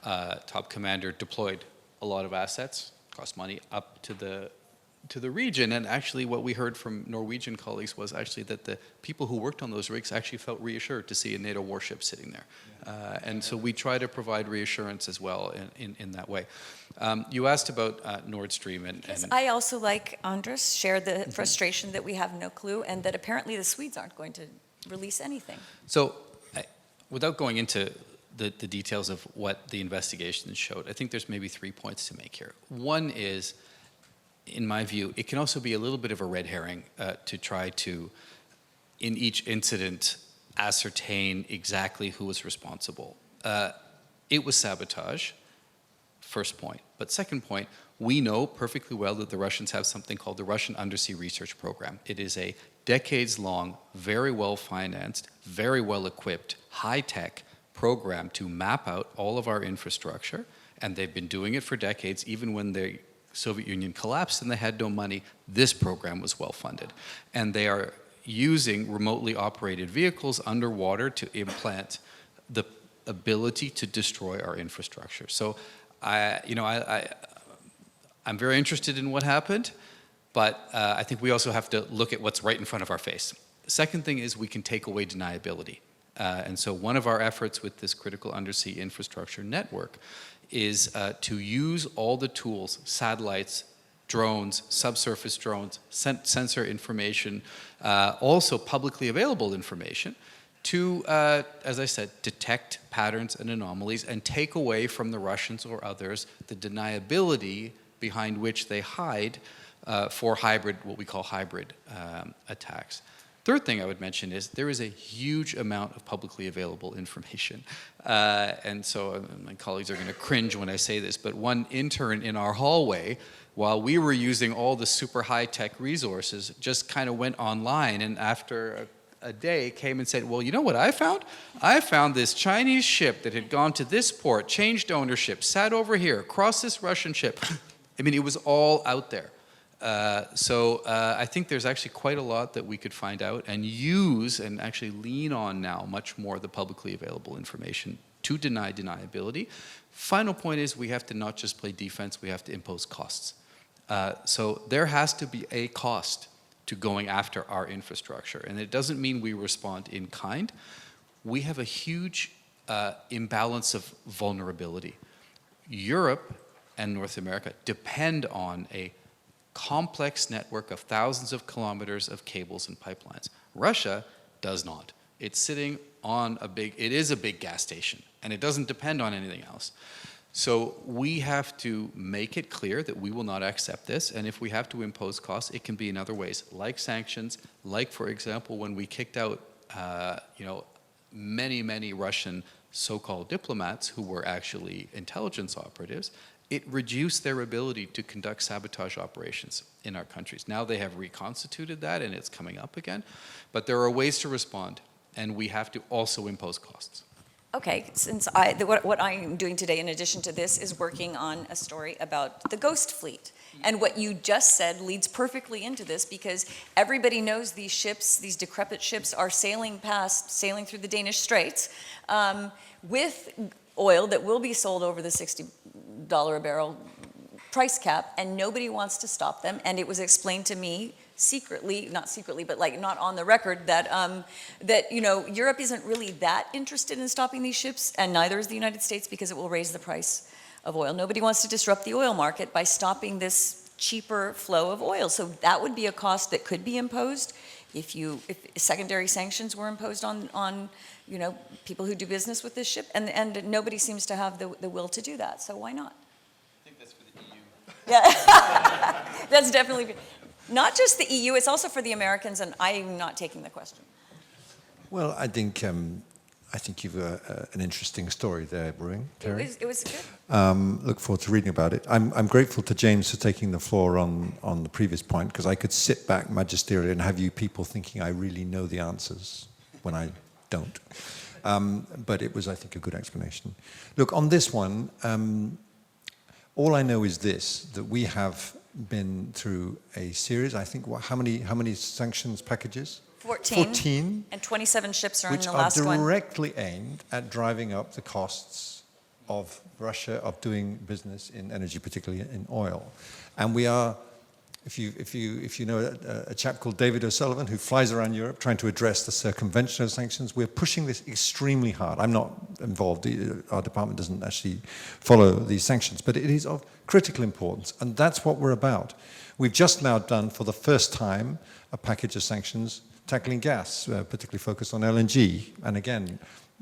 top commander deployed a lot of assets, cost money, up to the region. And actually what we heard from Norwegian colleagues was actually that the people who worked on those rigs actually felt reassured to see a NATO warship sitting there. And so we try to provide reassurance as well in that way. You asked about Nord Stream. Yes, I also, like Andres, share the frustration that we have no clue, and that apparently the Swedes aren't going to release anything. So without going into the details of what the investigation showed, I think there's maybe 3 points to make here. One is, in my view, it can also be a little bit of a red herring to try to, in each incident, ascertain exactly who was responsible. It was sabotage, first point. But second point, we know perfectly well that the Russians have something called the Russian Undersea Research Program. It is a decades-long, very well-financed, very well-equipped, high-tech program to map out all of our infrastructure, and they've been doing it for decades, even when the Soviet Union collapsed and they had no money. This program was well-funded. And they are using remotely operated vehicles underwater to implant the ability to destroy our infrastructure. So I'm very interested in what happened, but I think we also have to look at what's right in front of our face. The second thing is we can take away deniability. And so one of our efforts with this critical undersea infrastructure network is to use all the tools, satellites, drones, subsurface drones, sensor information, also publicly available information, to, as I said, detect patterns and anomalies and take away from the Russians or others the deniability behind which they hide for hybrid, what we call hybrid attacks. Third thing I would mention is there is a huge amount of publicly available information. And so my colleagues are going to cringe when I say this, but one intern in our hallway, while we were using all the super high-tech resources, just kind of went online, and after a day came and said, well, you know what I found? I found this Chinese ship that had gone to this port, changed ownership, sat over here, crossed this Russian ship. I mean, it was all out there. I think there's actually quite a lot that we could find out and use and actually lean on now much more the publicly available information to deny deniability. Final point is we have to not just play defense, we have to impose costs. So there has to be a cost to going after our infrastructure. And it doesn't mean we respond in kind. We have a huge imbalance of vulnerability. Europe and North America depend on a complex network of thousands of kilometers of cables and pipelines. Russia does not. It's sitting on it is a big gas station, and it doesn't depend on anything else. So we have to make it clear that we will not accept this, and if we have to impose costs, it can be in other ways, like sanctions, like, for example, when we kicked out, many Russian so-called diplomats who were actually intelligence operatives. It reduced their ability to conduct sabotage operations in our countries. Now they have reconstituted that, and it's coming up again. But there are ways to respond, and we have to also impose costs. Okay, since what I'm doing today in addition to this is working on a story about the ghost fleet. And what you just said leads perfectly into this, because everybody knows these ships, these decrepit ships, are sailing through the Danish Straits with oil that will be sold over the $60 a barrel price cap, and nobody wants to stop them. And it was explained to me secretly, not secretly, but like not on the record, that Europe isn't really that interested in stopping these ships, and neither is the United States, because it will raise the price of oil. Nobody wants to disrupt the oil market by stopping this cheaper flow of oil. So that would be a cost that could be imposed if secondary sanctions were imposed on people who do business with this ship, and nobody seems to have the will to do that. So why not? I think that's for the EU. Yeah, that's definitely not just the EU. It's also for the Americans, and I'm not taking the question. Well, I think you've an interesting story there, brewing, Teri. It was good. Look forward to reading about it. I'm grateful to James for taking the floor on the previous point, because I could sit back magisterially and have you people thinking I really know the answers when I don't. But it was, I think, a good explanation. Look, on this one, all I know is this, that we have been through a series, I think, how many sanctions packages? 14. And 27 ships are in the last one. Which are directly aimed at driving up the costs of Russia, of doing business in energy, particularly in oil. And we are, if you know a chap called David O'Sullivan, who flies around Europe trying to address the circumvention of sanctions, we're pushing this extremely hard. I'm not involved, our department doesn't actually follow these sanctions, but it is of critical importance, and that's what we're about. We've just now done, for the first time, a package of sanctions tackling gas, particularly focused on LNG. And again,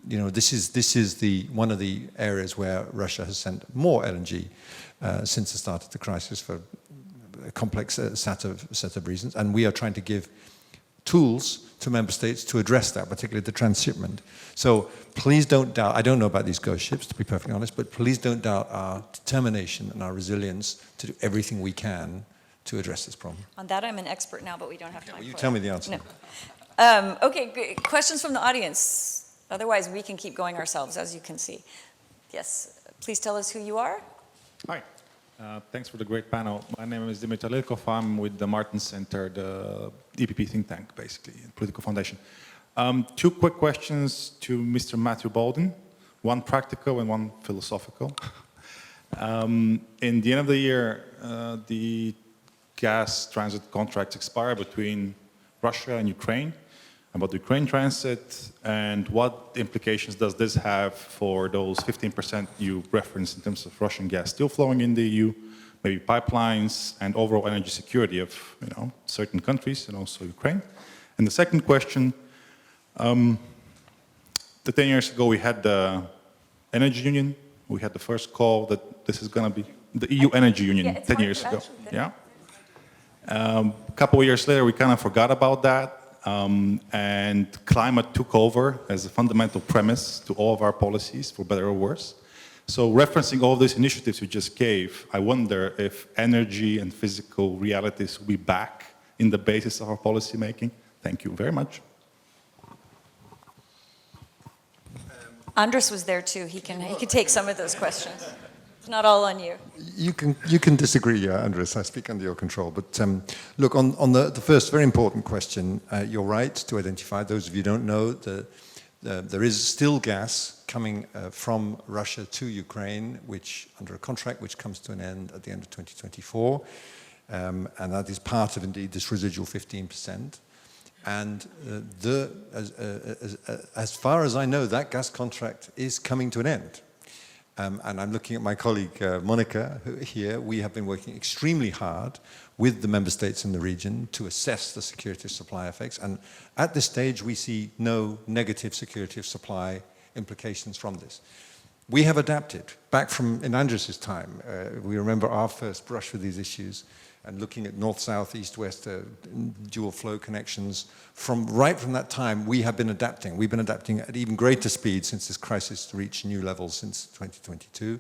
this is one of the areas where Russia has sent more LNG since the start of the crisis for a complex set of reasons. And we are trying to give tools to member states to address that, particularly the transshipment. So please don't doubt, I don't know about these ghost ships, to be perfectly honest, but please don't doubt our determination and our resilience to do everything we can to address this problem. On that, I'm an expert now, but we don't have time for it. You tell me the answer. No. Okay, good. Questions from the audience. Otherwise, we can keep going ourselves, as you can see. Yes, please tell us who you are. Hi. Thanks for the great panel. My name is Dimitar Lilkov. I'm with the Martin Center, the EPP think tank, basically, political foundation. Two quick questions to Mr. Matthew Bolden, one practical and one philosophical. In the end of the year, the gas transit contracts expire between Russia and Ukraine. About the Ukraine transit, and what implications does this have for those 15% you referenced in terms of Russian gas still flowing in the EU, maybe pipelines, and overall energy security of certain countries and also Ukraine? And the second question, 10 years ago we had the Energy Union. We had the first call that this is going to be the EU Energy Union 10 years ago. Yeah. A couple of years later, we kind of forgot about that. And climate took over as a fundamental premise to all of our policies, for better or worse. So referencing all these initiatives you just gave, I wonder if energy and physical realities will be back in the basis of our policy making. Thank you very much. Andres was there too. He could take some of those questions. It's not all on you. You can disagree, Andres. I speak under your control. But look, on the first very important question, you're right to identify. Those of you who don't know, there is still gas coming from Russia to Ukraine, which under a contract which comes to an end at the end of 2024. And that is part of, indeed, this residual 15%. And as far as I know, that gas contract is coming to an end. And I'm looking at my colleague Monica here. We have been working extremely hard with the member states in the region to assess the security of supply effects. And at this stage, we see no negative security of supply implications from this. We have adapted. Back from in Andres' time, we remember our first brush with these issues and looking at north, south, east, west, dual flow connections. Right from that time, we have been adapting. We've been adapting at even greater speed since this crisis reached new levels since 2022.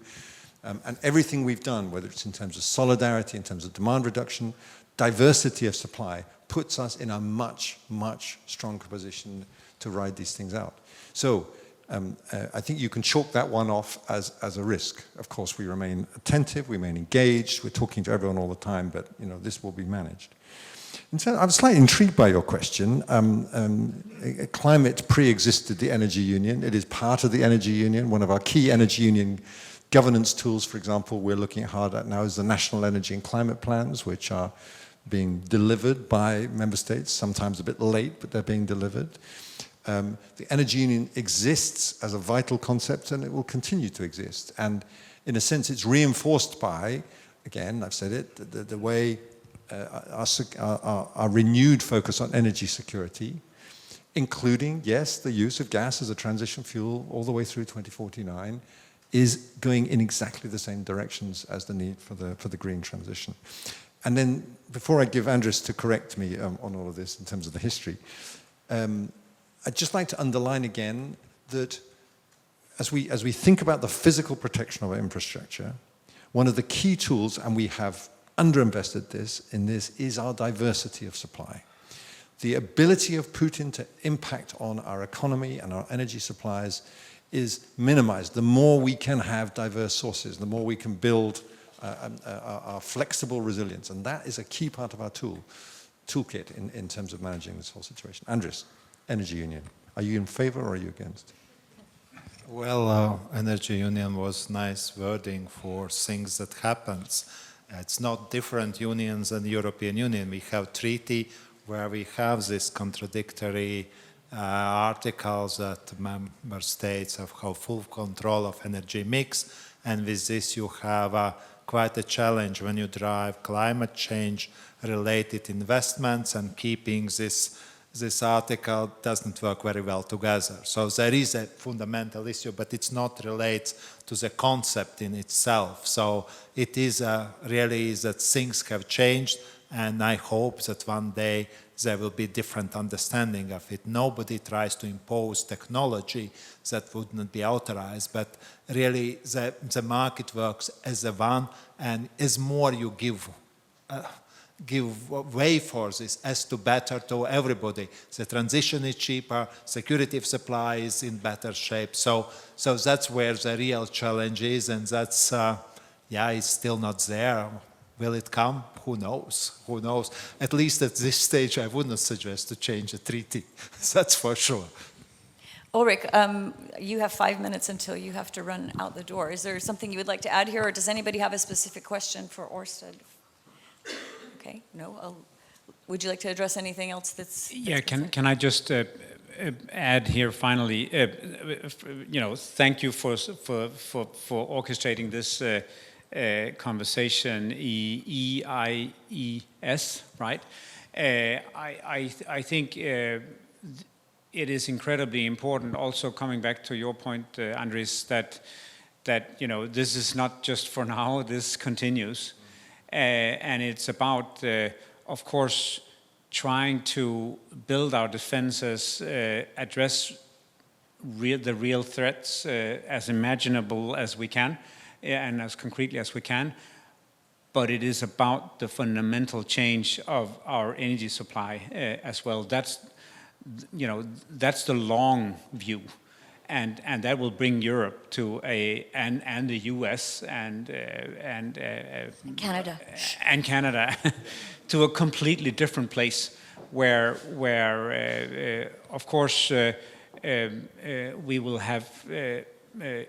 And everything we've done, whether it's in terms of solidarity, in terms of demand reduction, diversity of supply, puts us in a much, much stronger position to ride these things out. So I think you can chalk that one off as a risk. Of course, we remain attentive, we remain engaged, we're talking to everyone all the time, but this will be managed. I'm slightly intrigued by your question. Climate pre-existed the energy union. It is part of the energy union. One of our key energy union governance tools, for example, we're looking hard at now is the national energy and climate plans, which are being delivered by member states, sometimes a bit late, but they're being delivered. The energy union exists as a vital concept, and it will continue to exist. And in a sense, it's reinforced by, again, I've said it, the way our renewed focus on energy security, including, yes, the use of gas as a transition fuel all the way through 2049, is going in exactly the same directions as the need for the green transition. And then, before I give Andres to correct me on all of this in terms of the history, I'd just like to underline again that as we think about the physical protection of our infrastructure, one of the key tools, and we have underinvested in this, is our diversity of supply. The ability of Putin to impact on our economy and our energy supplies is minimized. The more we can have diverse sources, the more we can build our flexible resilience. And that is a key part of our toolkit in terms of managing this whole situation. Andres, Energy Union. Are you in favor or are you against? Well, Energy Union was nice wording for things that happens. It's not different unions than the European Union. We have treaty where we have this contradictory articles that member states have full control of energy mix, and with this you have quite a challenge when you drive climate change related investments, and keeping this article doesn't work very well together. So there is a fundamental issue, but it's not related to the concept in itself. So it is really that things have changed, and I hope that one day there will be different understanding of it. Nobody tries to impose technology that would not be authorized, but really the market works as a one, and as more you give way for this, as to better to everybody. The transition is cheaper, security of supply is in better shape. So that's where the real challenge is, and that's, it's still not there. Will it come? Who knows? Who knows? At least at this stage, I would not suggest to change the treaty. That's for sure. Ulrich, you have 5 minutes until you have to run out the door. Is there something you would like to add here, or does anybody have a specific question for Ørsted? Okay, no. Would you like to address anything else that's can I just add here finally? Thank you for orchestrating this conversation, EIES, right? I think it is incredibly important. Also, coming back to your point, Andres, that this is not just for now. This continues. And it's about, of course, trying to build our defenses, address the real threats as imaginable as we can, and as concretely as we can. But it is about the fundamental change of our energy supply as well. That's the long view. and that will bring Europe to and the U.S. and Canada. And Canada to a completely different place, where of course we will have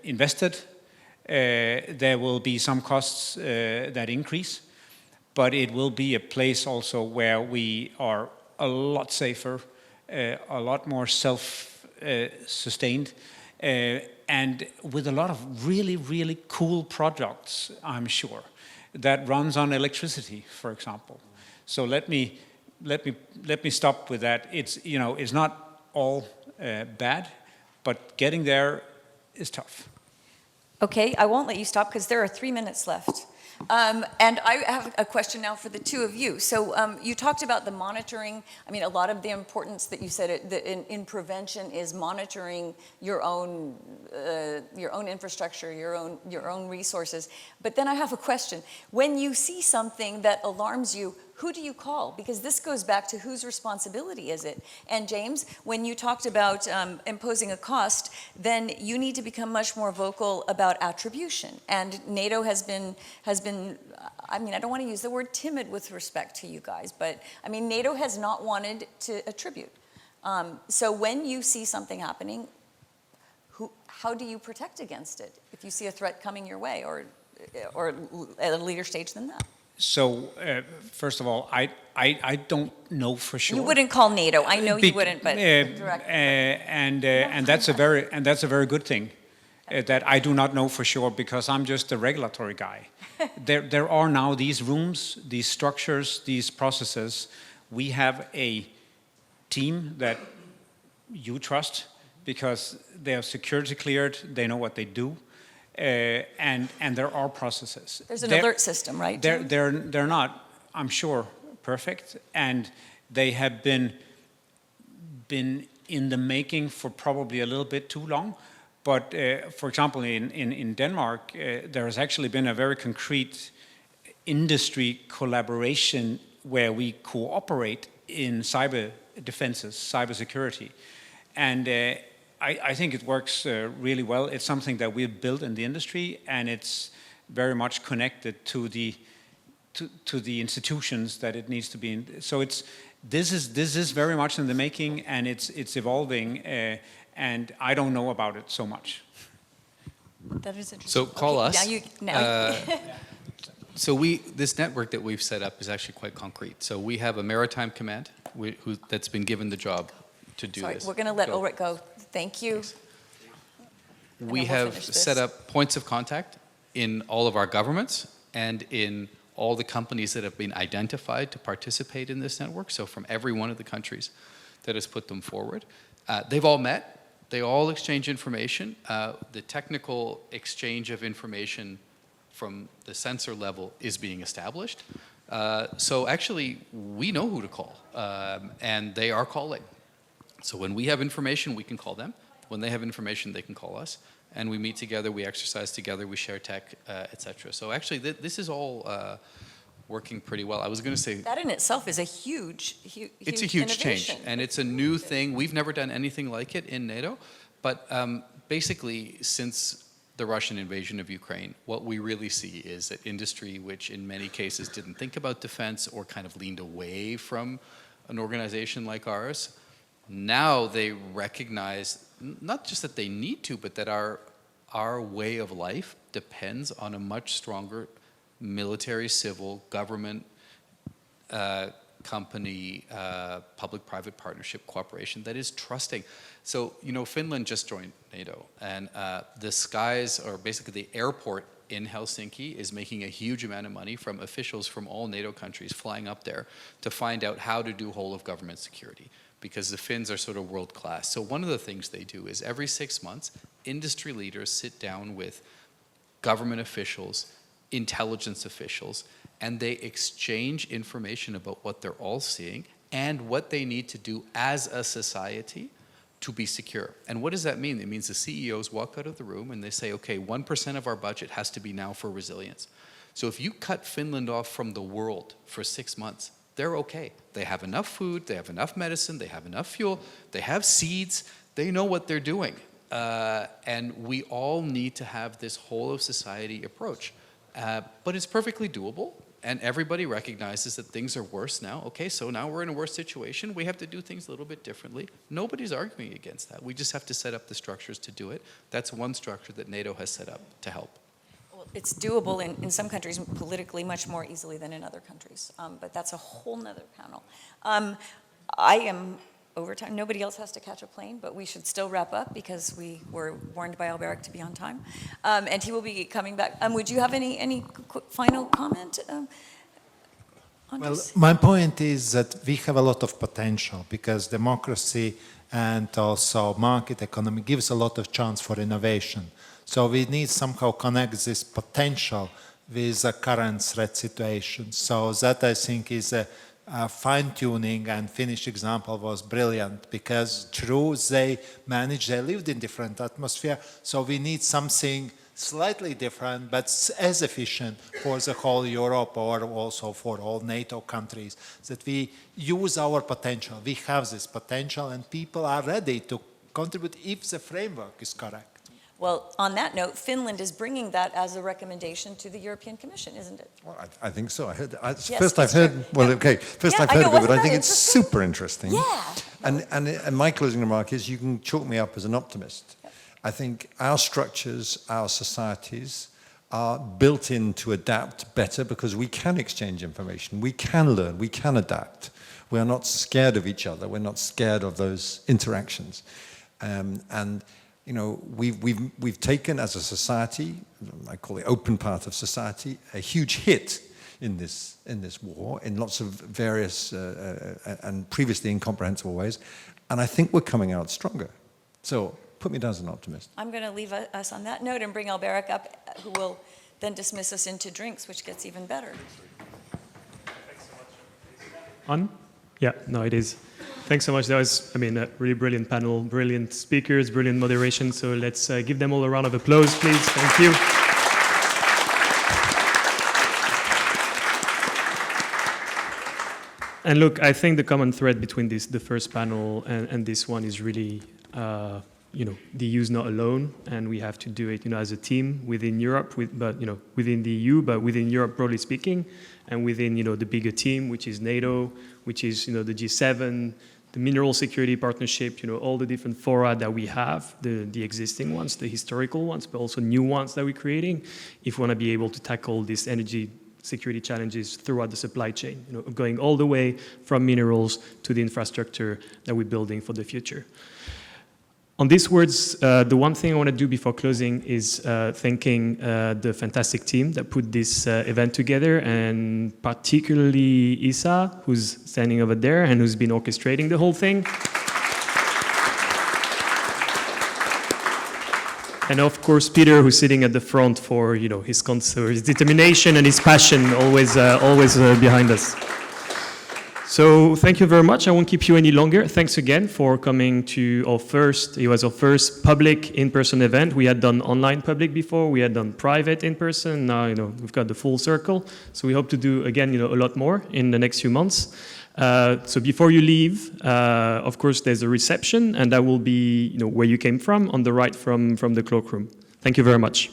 invested. There will be some costs that increase, but it will be a place also where we are a lot safer, a lot more self-sustained, and with a lot of really, really cool products, I'm sure, that runs on electricity, for example. So let me stop with that. It's not all bad, but getting there is tough. Okay, I won't let you stop because there are 3 minutes left. And I have a question now for the two of you. So you talked about the monitoring. I mean, a lot of the importance that you said in prevention is monitoring your own infrastructure, your own resources. But then I have a question. When you see something that alarms you, who do you call? Because this goes back to whose responsibility is it? And James, when you talked about imposing a cost, then you need to become much more vocal about attribution. And NATO has been, I mean, I don't want to use the word timid with respect to you guys, but I mean, NATO has not wanted to attribute. So when you see something happening, how do you protect against it if you see a threat coming your way, or at a later stage than that? So first of all, I don't know for sure. You wouldn't call NATO. I know you wouldn't, but direct. And that's a very good thing. That I do not know for sure, because I'm just a regulatory guy. There are now these rooms, these structures, these processes. We have a team that you trust because they are security cleared. They know what they do. And there are processes. There's an alert system, right? They're not, I'm sure, perfect, and they have been in the making for probably a little bit too long. But for example, in Denmark, there has actually been a very concrete industry collaboration where we cooperate in cyber defenses, cyber security, and I think it works really well. It's something that we've built in the industry, and it's very much connected to the institutions that it needs to be in. So this is very much in the making, and it's evolving, and I don't know about it so much. That is interesting. So call us. Now So this network that we've set up is actually quite concrete. So we have a maritime command that's been given the job to do this. We're going to let Ulrich go. Thank you. We have set up points of contact in all of our governments and in all the companies that have been identified to participate in this network. So from every one of the countries that has put them forward. They've all met. They all exchange information. The technical exchange of information from the sensor level is being established. So actually, we know who to call, and they are calling. So when we have information, we can call them. When they have information, they can call us. And we meet together, we exercise together, we share tech, etc. So actually, this is all working pretty well. I was going to say... That in itself is a huge It's a huge innovation. change, and it's a new thing. We've never done anything like it in NATO. But basically, since the Russian invasion of Ukraine, what we really see is that industry, which in many cases didn't think about defense or kind of leaned away from an organization like ours, now they recognize not just that they need to, but that our way of life depends on a much stronger military, civil, government, company, public-private partnership cooperation that is trusting. So, Finland just joined NATO, and the skies, or basically the airport in Helsinki, is making a huge amount of money from officials from all NATO countries flying up there to find out how to do whole-of-government security, because the Finns are sort of world-class. So one of the things they do is every 6 months, industry leaders sit down with government officials, intelligence officials, and they exchange information about what they're all seeing and what they need to do as a society to be secure. And what does that mean? It means the CEOs walk out of the room and they say, okay, 1% of our budget has to be now for resilience. So if you cut Finland off from the world for 6 months, they're okay. They have enough food, they have enough medicine, they have enough fuel, they have seeds, they know what they're doing. And we all need to have this whole of society approach. But it's perfectly doable, and everybody recognizes that things are worse now. Okay, so now we're in a worse situation. We have to do things a little bit differently. Nobody's arguing against that. We just have to set up the structures to do it. That's one structure that NATO has set up to help. Well, it's doable in some countries politically much more easily than in other countries, but that's a whole nother panel. I am over time. Nobody else has to catch a plane, but we should still wrap up because we were warned by Alberic to be on time. And he will be coming back. Would you have any final comment on Well, this? my point is that we have a lot of potential because democracy and also market economy gives a lot of chance for innovation. So we need somehow connect this potential with the current threat situation. So that I think is a fine-tuning, and Finnish example was brilliant because true, they lived in different atmosphere, so we need something slightly different but as efficient for the whole Europe or also for all NATO countries, that we use our potential. We have this potential and people are ready to contribute if the framework is correct. Well, on that note, Finland is bringing that as a recommendation to the European Commission, isn't it? Well, I think so. I heard. Yes, First, I've it's heard. true. Well, Yeah. okay. First, Yeah, I've I heard know, of it, but I wasn't think that it's interesting? super interesting. Yeah. And my closing remark is, you can chalk me up as an optimist. I think our structures, our societies, are built in to adapt better because we can exchange information, we can learn, we can adapt. We are not scared of each other. We're not scared of those interactions, and. You know, we've taken as a society, I call the open part of society, a huge hit in this war in lots of various and previously incomprehensible ways, and I think we're coming out stronger. So put me down as an optimist. I'm going to leave us on that note and bring Alberic up, who will then dismiss us into drinks, which gets even better. On? Yeah, no, it is. Thanks so much. That was, I mean, a really brilliant panel, brilliant speakers, brilliant moderation. So let's give them all a round of applause, please. Thank you. And look, I think the common thread between the first panel and this one is really, you know, the EU is not alone, and we have to do it, you know, as a team within Europe, but you know, within the EU, but within Europe broadly speaking, and within, you know, the bigger team, which is NATO, which is, you know, the G7, the Mineral Security Partnership, you know, all the different fora that we have, the existing ones, the historical ones, but also new ones that we're creating, if we want to be able to tackle these energy security challenges throughout the supply chain, you know, going all the way from minerals to the infrastructure that we're building for the future. On these words, the one thing I want to do before closing is thanking the fantastic team that put this event together, and particularly Isa, who's standing over there and who's been orchestrating the whole thing. And of course, Peter, who's sitting at the front for, you know, his determination and his passion, always behind us. So thank you very much. I won't keep you any longer. Thanks again for coming to our first, it was our first public in-person event. We had done online public before, we had done private in-person. Now, you know, we've got the full circle. So we hope to do, again, you know, a lot more in the next few months. So before you leave, of course, there's a reception, and that will be, you know, where you came from, on the right from the cloakroom. Thank you very much.